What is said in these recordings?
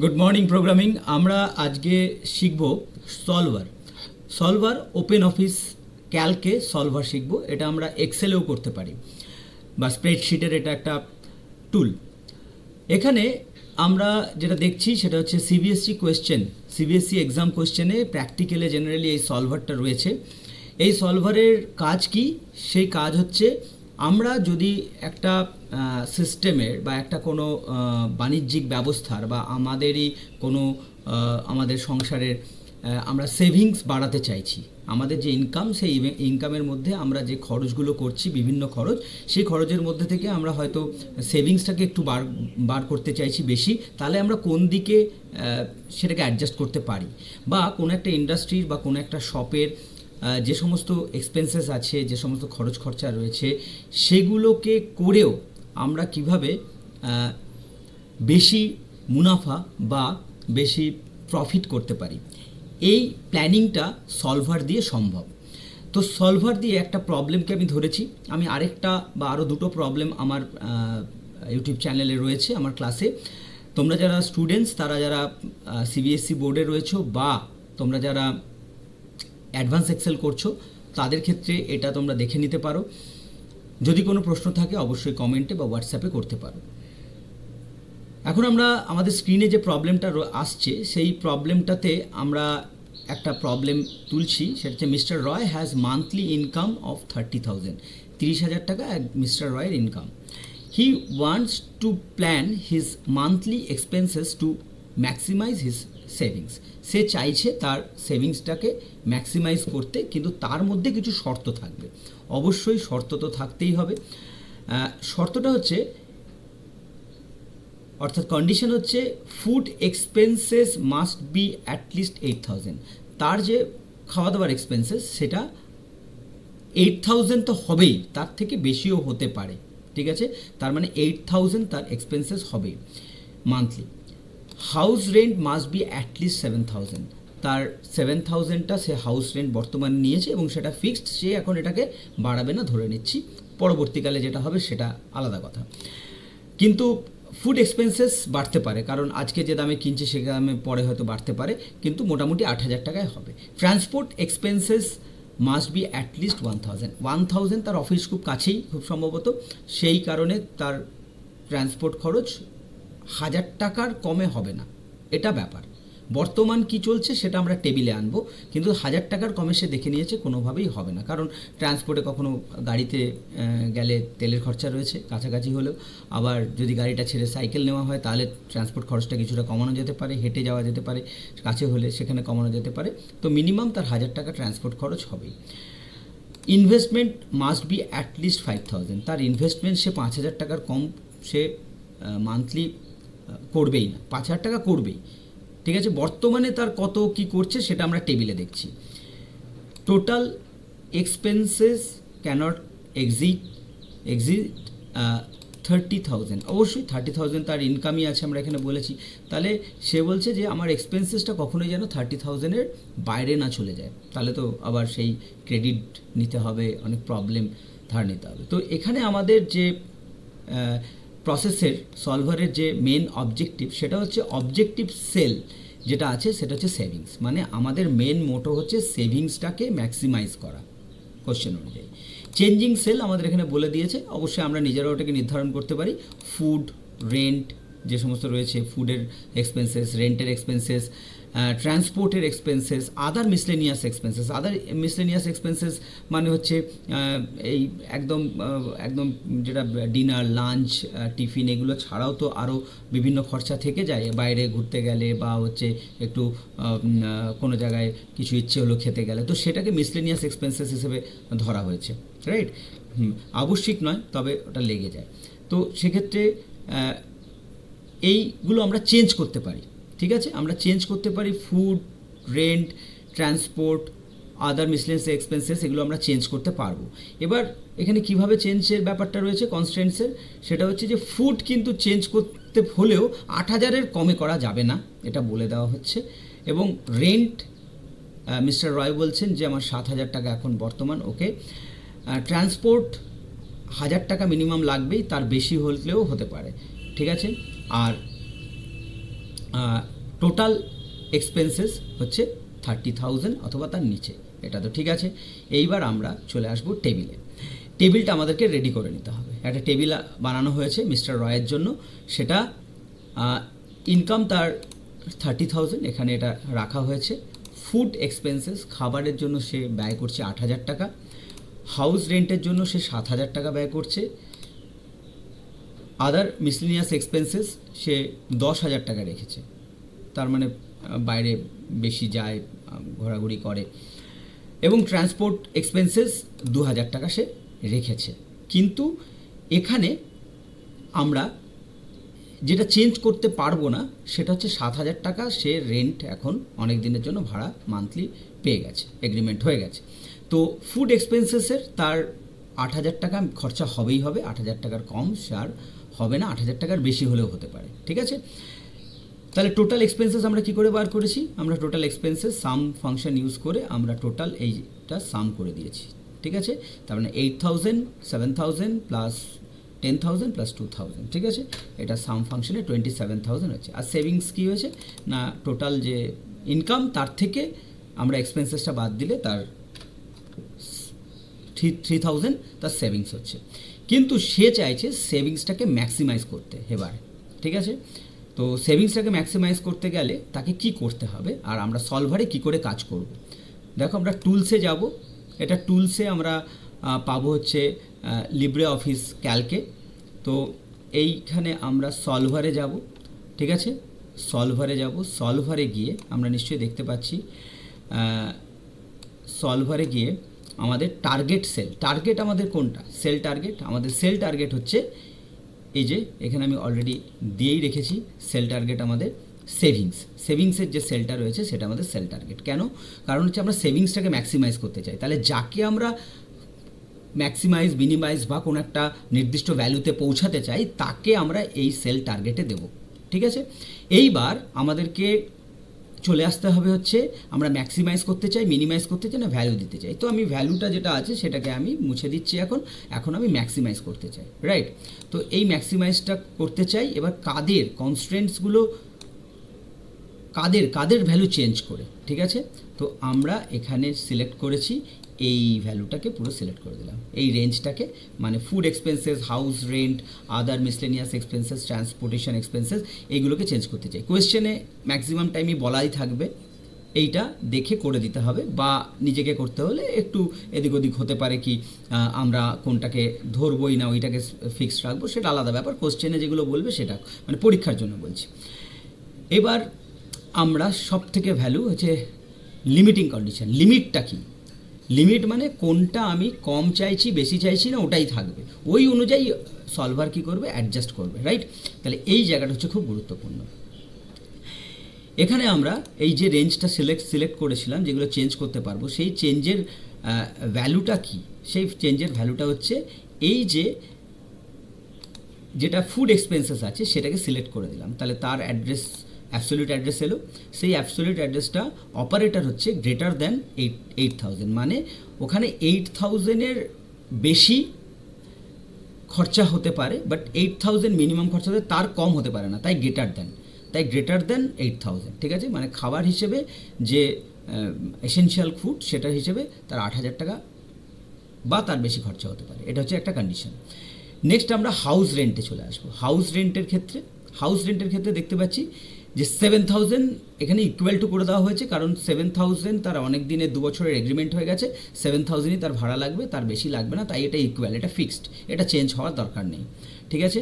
Good morning programming. আমরা আজকে শিখব সলভার ওপেন অফিস ক্যালকে সলভার শিখব। এটা আমরা এক্সেলেও করতে পারি বা স্প্রেডশিটের এটা একটা টুল। এখানে আমরা যেটা দেখছি সেটা হচ্ছে সিবিএসসি এক্সাম কোয়েশ্চেনে প্র্যাকটিক্যালে জেনারেলি এই সলভারটা রয়েছে। এই সলভারের কাজ কি? সেই কাজ হচ্ছে আমরা যদি একটা সিস্টেমের বা একটা কোনো বাণিজ্যিক ব্যবস্থার বা আমাদেরই কোনো আমাদের সংসারের আমরা সেভিংস বাড়াতে চাইছি, আমাদের যে ইনকাম সেই ইনকামের মধ্যে আমরা যে খরচগুলো করছি বিভিন্ন খরচ, সেই খরচের মধ্যে থেকে আমরা হয়তো সেভিংসটাকে একটু বার করতে চাইছি বেশি, তাহলে আমরা কোন দিকে সেটাকে অ্যাডজাস্ট করতে পারি, বা কোনো একটা ইন্ডাস্ট্রির বা কোনো একটা শপের যে সমস্ত এক্সপেন্সেস আছে, যে সমস্ত খরচ খরচা রয়েছে, সেগুলোকে করেও আমরা কিভাবে বেশি মুনাফা বা বেশি প্রফিট করতে পারি, এই প্ল্যানিংটা সলভার দিয়ে সম্ভব। তো সলভার দিয়ে একটা প্রবলেমকে আমি ধরেছি। আমি আরেকটা বা আরও দুটো প্রবলেম আমার ইউটিউব চ্যানেলে রয়েছে, আমার ক্লাসে। তোমরা যারা স্টুডেন্টস, তারা যারা সিবিএসসি বোর্ডে রয়েছো বা তোমরা যারা অ্যাডভান্স এক্সেল করছো, তাদের ক্ষেত্রে এটা তোমরা দেখে নিতে পারো। যদি কোনো প্রশ্ন থাকে অবশ্যই কমেন্টে বা হোয়াটসঅ্যাপে করতে পারো। এখন আমরা আমাদের স্ক্রিনে যে প্রবলেমটা আসছে, সেই প্রবলেমটাতে আমরা একটা প্রবলেম তুলছি। সেটা হচ্ছে mister Roy has monthly income of 30,000। 30,000 টাকা মিস্টার রয়ের income. He wants to plan his monthly expenses to maximise his savings. সে চাইছে তার সেভিংসটাকে ম্যাক্সিমাইজ করতে, কিন্তু তার মধ্যে কিছু শর্ত থাকবে। অবশ্যই শর্ত তো থাকতেই হবে। শর্তটা হচ্ছে, অর্থাৎ কন্ডিশন হচ্ছে, food expenses must be at least 8,000। তার যে খাওয়া দাওয়ার এক্সপেন্সেস সেটা 8,000 তো হবেই, তার থেকে বেশিও হতে পারে। ঠিক আছে, তার মানে 8,000 তার এক্সপেন্সেস হবে monthly. House rent must be at least 7,000। তার 7,000টা সে হাউস রেন্ট বর্তমানে নিয়েছে এবং সেটা ফিক্সড, সে এখন এটাকে বাড়াবে না ধরে নিচ্ছি। পরবর্তীকালে যেটা হবে সেটা আলাদা কথা। কিন্তু ফুড এক্সপেন্সেস বাড়তে পারে, কারণ আজকে যে দামে কিনছে সে দামে পরে হয়তো বাড়তে পারে, কিন্তু মোটামুটি 8,000 টাকায় হবে। Transport expenses must be at least 1,000। 1,000 তার অফিস খুব কাছেই খুব সম্ভবত, সেই কারণে তার ট্রান্সপোর্ট খরচ 1,000 টাকার কমে হবে না। এটা ব্যাপার। বর্তমান কি চলছে সেটা আমরা টেবিলে আনবো, কিন্তু 1,000 টাকার কমে সে দেখে নিয়েছে কোনোভাবেই হবে না, কারণ ট্রান্সপোর্টে কখনো গাড়িতে গেলে তেলের খরচা রয়েছে কাছাকাছি হলেও, আবার যদি গাড়িটা ছেড়ে সাইকেল নেওয়া হয় তাহলে ট্রান্সপোর্ট খরচটা কিছুটা কমানো যেতে পারে, হেঁটে যাওয়া যেতে পারে, কাছে হলে সেখানে কমানো যেতে পারে। তো মিনিমাম তার 1,000 টাকা ট্রান্সপোর্ট খরচ হবেই। Investment must be at least 5,000। তার ইনভেস্টমেন্ট সে 5,000 টাকার কম সে মান্থলি করবেই না, 5,000 টাকা করবেই। ঠিক আছে, বর্তমানে তার কত কি করছে সেটা আমরা টেবিলে দেখছি। Total expenses can't exit 30,000। অবশ্যই 30,000 তার ইনকামই আছে, আমরা এখানে বলেছি। তাহলে সে বলছে যে আমার এক্সপেন্সেসটা কখনোই যেন 30,000-এর বাইরে না চলে যায়, তাহলে তো আবার সেই ক্রেডিট নিতে হবে, অনেক প্রবলেম ধার নিতে হবে। তো এখানে আমাদের যে প্রসেসের সলভারের যে মেন অবজেক্টিভ, সেটা হচ্ছে অবজেক্টিভ সেল যেটা আছে সেটা হচ্ছে সেভিংস। মানে আমাদের মেন মোটো হচ্ছে সেভিংসটাকে ম্যাক্সিমাইজ করা কোশ্চেন অনুযায়ী। চেঞ্জিং সেল আমাদের এখানে বলে দিয়েছে, অবশ্যই আমরা নিজেরাও ওটাকে নির্ধারণ করতে পারি। ফুড, রেন্ট যে সমস্ত রয়েছে, ফুডের এক্সপেন্সেস, রেন্টের এক্সপেন্সেস, ট্রান্সপোর্টের এক্সপেন্সেস, আদার মিসলেনিয়াস এক্সপেন্সেস মানে হচ্ছে এই একদম যেটা ডিনার, লাঞ্চ, টিফিন, এগুলো ছাড়াও তো আরও বিভিন্ন খরচা থেকে যায়, বাইরে ঘুরতে গেলে বা হচ্ছে একটু কোনো জায়গায় কিছু ইচ্ছে হলো খেতে গেলে, তো সেটাকে মিসলেনিয়াস এক্সপেন্সেস হিসেবে ধরা হয়েছে, রাইট? আবশ্যিক নয়, তবে ওটা লেগে যায়। তো সেক্ষেত্রে এইগুলো আমরা চেঞ্জ করতে পারি। ঠিক আছে, আমরা চেঞ্জ করতে পারি ফুড, রেন্ট, ট্রান্সপোর্ট, আদার মিসলেনিয়াস এক্সপেন্সেস, এগুলো আমরা চেঞ্জ করতে পারবো। এবার এখানে কিভাবে চেঞ্জের ব্যাপারটা রয়েছে কনস্ট্রেন্টসের, সেটা হচ্ছে যে ফুড কিন্তু চেঞ্জ করতে হলেও 8,000-এর কমে করা যাবে না, এটা বলে দেওয়া হচ্ছে। এবং রেন্ট মিস্টার রয় বলছেন যে আমার 7,000 টাকা এখন বর্তমান, ওকে। ট্রান্সপোর্ট 1,000 টাকা মিনিমাম লাগবেই, তার বেশি হলেও হতে পারে। ঠিক আছে, আর টোটাল এক্সপেন্সেস হচ্ছে 30,000 অথবা তার নিচে, এটা তো ঠিক আছে। এইবার আমরা চলে আসবো টেবিলে। টেবিলটা আমাদেরকে রেডি করে নিতে হবে। একটা টেবিল বানানো হয়েছে মিস্টার রয়ের জন্য, সেটা ইনকাম তার 30,000, এখানে এটা রাখা হয়েছে। ফুড এক্সপেন্সেস, খাবারের জন্য সে ব্যয় করছে 8,000 টাকা। হাউস রেন্টের জন্য সে 7,000 টাকা ব্যয় করছে। আদার মিসলিনিয়াস এক্সপেন্সেস সে 10,000 টাকা রেখেছে, তার মানে বাইরে বেশি যায়, ঘোরাঘুরি করে। এবং ট্রান্সপোর্ট এক্সপেন্সেস 2,000 টাকা সে রেখেছে। কিন্তু এখানে আমরা যেটা চেঞ্জ করতে পারবো না সেটা হচ্ছে 7,000 টাকা সে রেন্ট এখন অনেক দিনের জন্য ভাড়া মান্থলি পেয়ে গেছে, এগ্রিমেন্ট হয়ে গেছে। তো ফুড এক্সপেন্সেসের তার 8,000 টাকা খরচা হবেই হবে, 8,000 টাকার কম সে আর হবে না, 8,000 টাকার বেশি হলেও হতে পারে, ঠিক আছে। তাহলে টোটাল এক্সপেন্সেস আমরা কী করে বার করেছি? আমরা টোটাল এক্সপেন্সেস সাম ফাংশন ইউজ করে আমরা টোটাল এইটা সাম করে দিয়েছি, ঠিক আছে। তার মানে 8,000, 7,000 প্লাস 10,000 প্লাস 2,000, ঠিক আছে। এটা সাম ফাংশনে 27,000 হচ্ছে। আর সেভিংস কী হয়েছে না, টোটাল যে ইনকাম তার থেকে আমরা এক্সপেন্সেসটা বাদ দিলে তার 3,000 তার সেভিংস হচ্ছে। কিন্তু সে চাইছে সেভিংসটাকে ম্যাক্সিমাইজ করতে এবার, ঠিক আছে। তো সেভিংসটাকে ম্যাক্সিমাইজ করতে গেলে তাকে কি করতে হবে, আর আমরা সলভারে কি করে কাজ করব? দেখো, আমরা টুলসে যাব। এটা টুলসে আমরা পাবো হচ্ছে লিব্রে অফিস ক্যালকে। তো এইখানে আমরা সলভারে যাব, ঠিক আছে। সলভারে যাব, সলভারে গিয়ে আমরা নিশ্চয়ই দেখতে পাচ্ছি, সলভারে গিয়ে আমাদের টার্গেট সেল, টার্গেট আমাদের কোনটা? Cell target. আমাদের সেল টার্গেট হচ্ছে এই যে এখানে আমি অলরেডি দিয়েই রেখেছি, সেল টার্গেট আমাদের সেভিংস। সেভিংসের যে সেলটা রয়েছে সেটা আমাদের সেল টার্গেট। কেন? কারণ হচ্ছে আমরা সেভিংসটাকে ম্যাক্সিমাইজ করতে চাই। তাহলে যাকে আমরা ম্যাক্সিমাইজ, মিনিমাইজ বা কোনো একটা নির্দিষ্ট ভ্যালুতে পৌঁছাতে চাই তাকে আমরা এই সেল টার্গেটে দেব, ঠিক আছে। এইবার আমাদেরকে চলে আসতে হবে হচ্ছে আমরা ম্যাক্সিমাইজ করতে চাই, মিনিমাইজ করতে চাই, না ভ্যালু দিতে চাই। তো আমি ভ্যালুটা যেটা আছে সেটাকে আমি মুছে দিচ্ছি এখন আমি ম্যাক্সিমাইজ করতে চাই, রাইট। তো এই ম্যাক্সিমাইজটা করতে চাই। এবার কাদের কনস্ট্রেন্টসগুলো, কাদের ভ্যালু চেঞ্জ করে, ঠিক আছে। তো আমরা এখানে সিলেক্ট করেছি এই ভ্যালুটাকে, পুরো সিলেক্ট করে দিলাম এই রেঞ্জটাকে, মানে ফুড এক্সপেন্সেস, হাউস রেন্ট, আদার মিসলেনিয়াস এক্সপেন্সেস, ট্রান্সপোর্টেশন এক্সপেন্সেস, এইগুলোকে চেঞ্জ করতে চাই। কোয়েশ্চেনে ম্যাক্সিমাম টাইমই বলাই থাকবে, এইটা দেখে করে দিতে হবে, বা নিজেকে করতে হলে একটু এদিক ওদিক হতে পারে, কি আমরা কোনটাকে ধরবই না ওইটাকে ফিক্সড রাখবো সেটা আলাদা ব্যাপার। কোয়েশ্চেনে যেগুলো বলবে সেটা মানে পরীক্ষার জন্য বলছি। এবার আমরা সব থেকে ভ্যালু হচ্ছে লিমিটিং কন্ডিশন। লিমিটটা কি? লিমিট মানে কোনটা আমি কম চাইছি, বেশি চাইছি না, ওটাই থাকবে। ওই অনুযায়ী সলভার কী করবে? অ্যাডজাস্ট করবে, রাইট। তাহলে এই জায়গাটা হচ্ছে খুব গুরুত্বপূর্ণ। এখানে আমরা এই যে রেঞ্জটা সিলেক্ট করেছিলাম, যেগুলো চেঞ্জ করতে পারবো, সেই চেঞ্জের ভ্যালুটা কি? সেই চেঞ্জের ভ্যালুটা হচ্ছে এই যে যেটা ফুড এক্সপেন্সেস আছে সেটাকে সিলেক্ট করে দিলাম। তাহলে তার অ্যাড্রেস, অ্যাবসলিউট অ্যাড্রেস এলো। সেই অ্যাবসলিউট অ্যাড্রেসটা অপারেটর হচ্ছে গ্রেটার দ্যান 8,000, মানে ওখানে 8,000-এর বেশি খরচা হতে পারে, বাট 8,000 মিনিমাম খরচা হতে, তার কম হতে পারে না, তাই গ্রেটার দ্যান 8,000, ঠিক আছে। মানে খাবার হিসেবে যে এসেনশিয়াল ফুড সেটার হিসেবে তার 8,000 টাকা বা তার বেশি খরচা হতে পারে, এটা হচ্ছে একটা কন্ডিশন। নেক্সট আমরা হাউস রেন্টে চলে আসবো। হাউস রেন্টের ক্ষেত্রে দেখতে পাচ্ছি যে 7,000 এখানে ইকুয়াল টু করে দেওয়া হয়েছে, কারণ 7,000 তার অনেক দিনের 2 বছরের এগ্রিমেন্ট হয়ে গেছে, 7,000-ই তার ভাড়া লাগবে, তার বেশি লাগবে না, তাই এটা ইকুয়াল, এটা ফিক্সড, এটা চেঞ্জ হওয়ার দরকার নেই, ঠিক আছে।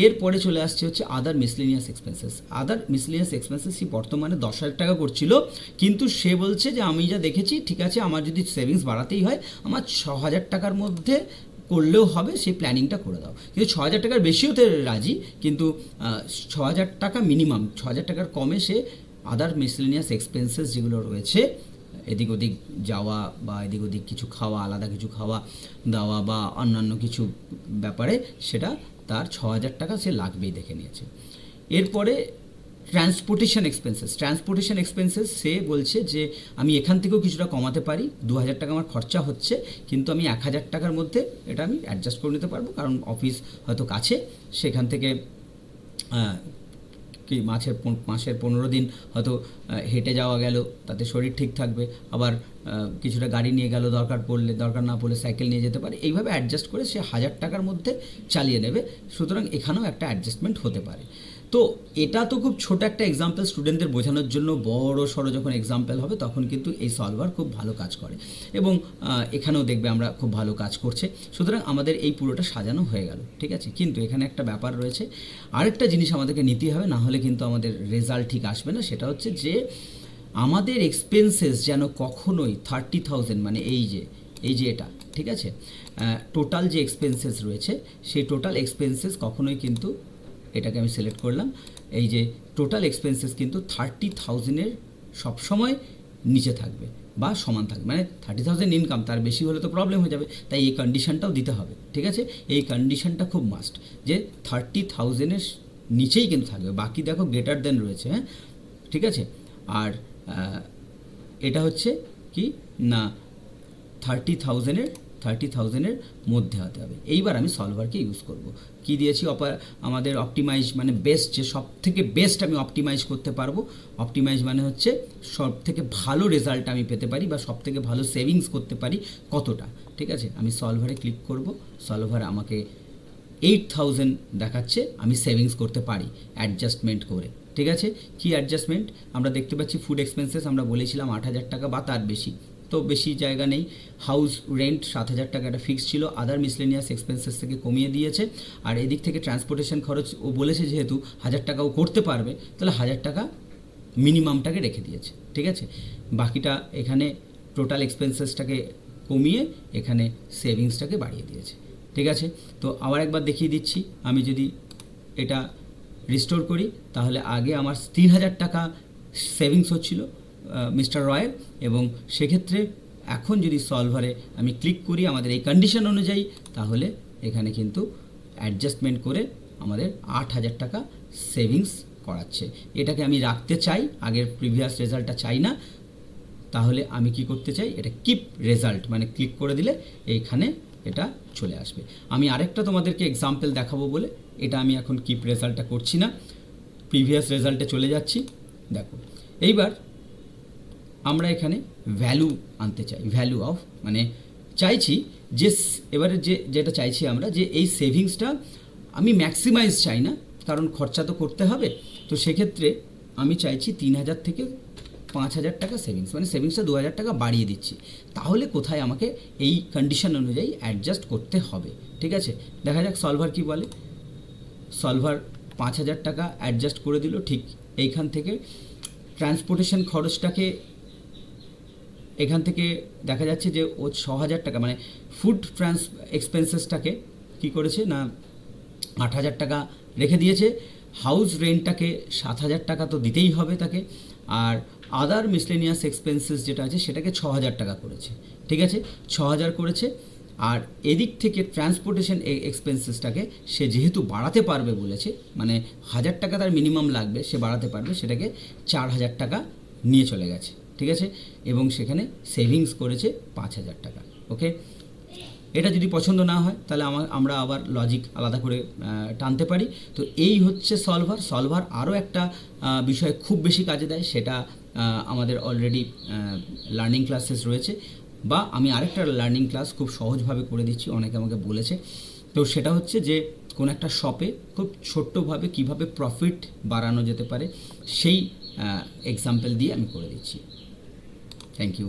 এরপরে চলে আসছে হচ্ছে আদার মিসলেনিয়াস এক্সপেন্সেস। বর্তমানে 10,000 টাকা করছিল, কিন্তু সে বলছে যে আমি যা দেখেছি ঠিক আছে, আমার যদি সেভিংস বাড়াতেই হয় আমার 6,000 টাকার মধ্যে করলেও হবে, সেই প্ল্যানিংটা করে দাও। কিন্তু 6,000 টাকার বেশি হতে রাজি, কিন্তু 6,000 টাকা মিনিমাম, 6,000 টাকার কমে সে আদার মিসলেনিয়াস এক্সপেন্সেস যেগুলো রয়েছে, এদিক ওদিক যাওয়া বা এদিক ওদিক কিছু খাওয়া, আলাদা কিছু খাওয়া দাওয়া বা অন্যান্য কিছু ব্যাপারে, সেটা তার 6,000 টাকা সে লাগবেই দেখে নিয়েছে। এরপরে ট্রান্সপোর্টেশন এক্সপেন্সেস সে বলছে যে আমি এখান থেকেও কিছুটা কমাতে পারি, 2,000 টাকা আমার খরচা হচ্ছে, কিন্তু আমি 1,000 টাকার মধ্যে এটা আমি অ্যাডজাস্ট করে নিতে পারবো, কারণ অফিস হয়তো কাছে, সেখান থেকে কি মাসের 15 দিন হয়তো হেঁটে যাওয়া গেল, তাতে শরীর ঠিক থাকবে, আবার কিছুটা গাড়ি নিয়ে গেল, দরকার না পড়লে সাইকেল নিয়ে যেতে পারে, এইভাবে অ্যাডজাস্ট করে সে 1000 টাকার মধ্যে চালিয়ে নেবে। সুতরাং এখানেও একটা অ্যাডজাস্টমেন্ট হতে পারে। তো এটা তো খুব ছোট একটা এক্সাম্পল স্টুডেন্টদের বোঝানোর জন্য। বড় সড়ো যখন এক্সাম্পল হবে তখন কিন্তু এই সলভার খুব ভালো কাজ করে, এবং এখানেও দেখবে আমরা খুব ভালো কাজ করছে। সুতরাং আমাদের এই পুরোটা সাজানো হয়ে গেল, ঠিক আছে। কিন্তু এখানে একটা ব্যাপার রয়েছে, আরেকটা জিনিস আমাদেরকে নিতে হবে, না হলে কিন্তু আমাদের রেজাল্ট ঠিক আসবে না। সেটা হচ্ছে যে আমাদের এক্সপেন্সেস যেন কখনোই 30,000 মানে এই যে এটা, ঠিক আছে, টোটাল যে এক্সপেন্সেস রয়েছে সেই টোটাল এক্সপেন্সেস কখনোই কিন্তু, এটাকে আমি সিলেক্ট করলাম, এই যে টোটাল এক্সপেন্সেস কিন্তু 30,000-এর সবসময় নিচে থাকবে বা সমান থাকবে। মানে 30,000 ইনকাম, তার বেশি হলে তো প্রবলেম হয়ে যাবে, তাই এই কন্ডিশনটাও দিতে হবে, ঠিক আছে। এই কন্ডিশনটা খুব মাস্ট যে 30,000-এর নিচেই কিন্তু থাকবে, বাকি দেখো গ্রেটার দেন রয়েছে, হ্যাঁ, ঠিক আছে। আর এটা হচ্ছে কি না 30,000-এর মধ্যে হতে হবে। এইবার আমি সলভারকে ইউজ করব। কি দিয়েছি, আমাদের অপটিমাইজ মানে বেস্ট, যে সব থেকে বেস্ট আমি অপটিমাইজ করতে পারবো। অপটিমাইজ মানে হচ্ছে সব থেকে ভালো রেজাল্ট আমি পেতে পারি বা সব থেকে ভালো সেভিংস করতে পারি কতটা, ঠিক আছে। আমি সলভারে ক্লিক করব, সলভার আমাকে 8,000 দেখাচ্ছে আমি সেভিংস করতে পারি অ্যাডজাস্টমেন্ট করে, ঠিক আছে। কি অ্যাডজাস্টমেন্ট আমরা দেখতে পাচ্ছি, ফুড এক্সপেন্সেস আমরা বলেছিলাম 8,000 টাকা বা তার বেশি, তো বেশি জায়গা নেই। হাউস রেন্ট 7,000 টাকা একটা ফিক্স ছিল, আদার মিসলেনিয়াস এক্সপেন্সেস থেকে কমিয়ে দিয়েছে। আর এদিক থেকে ট্রান্সপোর্টেশন খরচ ও বলেছে যেহেতু 1,000 টাকাও করতে পারবে, তাহলে 1,000 টাকা মিনিমামটাকে রেখে দিয়েছে, ঠিক আছে। বাকিটা এখানে টোটাল এক্সপেন্সেসটাকে কমিয়ে এখানে সেভিংসটাকে বাড়িয়ে দিয়েছে, ঠিক আছে। তো আবার একবার দেখিয়ে দিচ্ছি, আমি যদি এটা রিস্টোর করি তাহলে আগে আমার 3,000 টাকা সেভিংস হচ্ছিল মিস্টার রয়ের, এবং সেক্ষেত্রে এখন যদি সলভারে আমি ক্লিক করি আমাদের এই কন্ডিশন অনুযায়ী, তাহলে এখানে কিন্তু অ্যাডজাস্টমেন্ট করে আমাদের 8,000 টাকা সেভিংস করাচ্ছে। এটাকে আমি রাখতে চাই, আগের প্রিভিয়াস রেজাল্টটা চাই না, তাহলে আমি কি করতে চাই, এটা কিপ রেজাল্ট মানে ক্লিক করে দিলে এইখানে এটা চলে আসবে। আমি আরেকটা তোমাদেরকে এক্সাম্পল দেখাবো বলে এটা আমি এখন কিপ রেজাল্টটা করছি না, প্রিভিয়াস রেজাল্টে চলে যাচ্ছি। দেখো এইবার আমরা এখানে ভ্যালু আনতে চাই, ভ্যালু অফ মানে চাইছি যে এবারে যেটা চাইছি আমরা যে এই সেভিংসটা আমি ম্যাক্সিমাইজ চাই না, কারণ খরচা তো করতে হবে। তো সেক্ষেত্রে আমি চাইছি 3,000 থেকে 5,000 টাকা সেভিংস, মানে সেভিংসটা 2,000 টাকা বাড়িয়ে দিচ্ছি। তাহলে কোথায় আমাকে এই কন্ডিশন অনুযায়ী অ্যাডজাস্ট করতে হবে, ঠিক আছে। দেখা যাক সলভার কি বলে। সলভার 5,000 টাকা অ্যাডজাস্ট করে দিল, ঠিক এইখান থেকে ট্রান্সপোর্টেশন খরচটাকে এখান থেকে দেখা যাচ্ছে যে ও 6,000 টাকা মানে ফুড এক্সপেন্সেসটাকে কী করেছে না 8,000 টাকা রেখে দিয়েছে। হাউস রেন্টটাকে 7,000 টাকা তো দিতেই হবে তাকে, আর আদার মিসলেনিয়াস এক্সপেন্সেস যেটা আছে সেটাকে 6,000 টাকা করেছে, ঠিক আছে, 6,000 করেছে। আর এদিক থেকে ট্রান্সপোর্টেশন এক্সপেন্সেসটাকে সে যেহেতু বাড়াতে পারবে বলেছে, মানে 1,000 টাকা তার মিনিমাম লাগবে, সে বাড়াতে পারবে, সেটাকে 4,000 টাকা নিয়ে চলে গেছে, ঠিক আছে। এবং সেখানে সেভিংস করেছে 5,000 টাকা, ওকে। এটা যদি পছন্দ না হয় তাহলে আমরা আবার লজিক আলাদা করে টানতে পারি। তো এই হচ্ছে সলভার। আরও একটা বিষয় খুব বেশি কাজে দেয়, সেটা আমাদের অলরেডি লার্নিং ক্লাসেস রয়েছে, বা আমি আরেকটা লার্নিং ক্লাস খুব সহজভাবে করে দিচ্ছি, অনেকে আমাকে বলেছে। তো সেটা হচ্ছে যে কোনো একটা শপে খুব ছোট্টভাবে কিভাবে প্রফিট বাড়ানো যেতে পারে সেই এক্সাম্পল দিয়ে আমি করে দিচ্ছি। Thank you.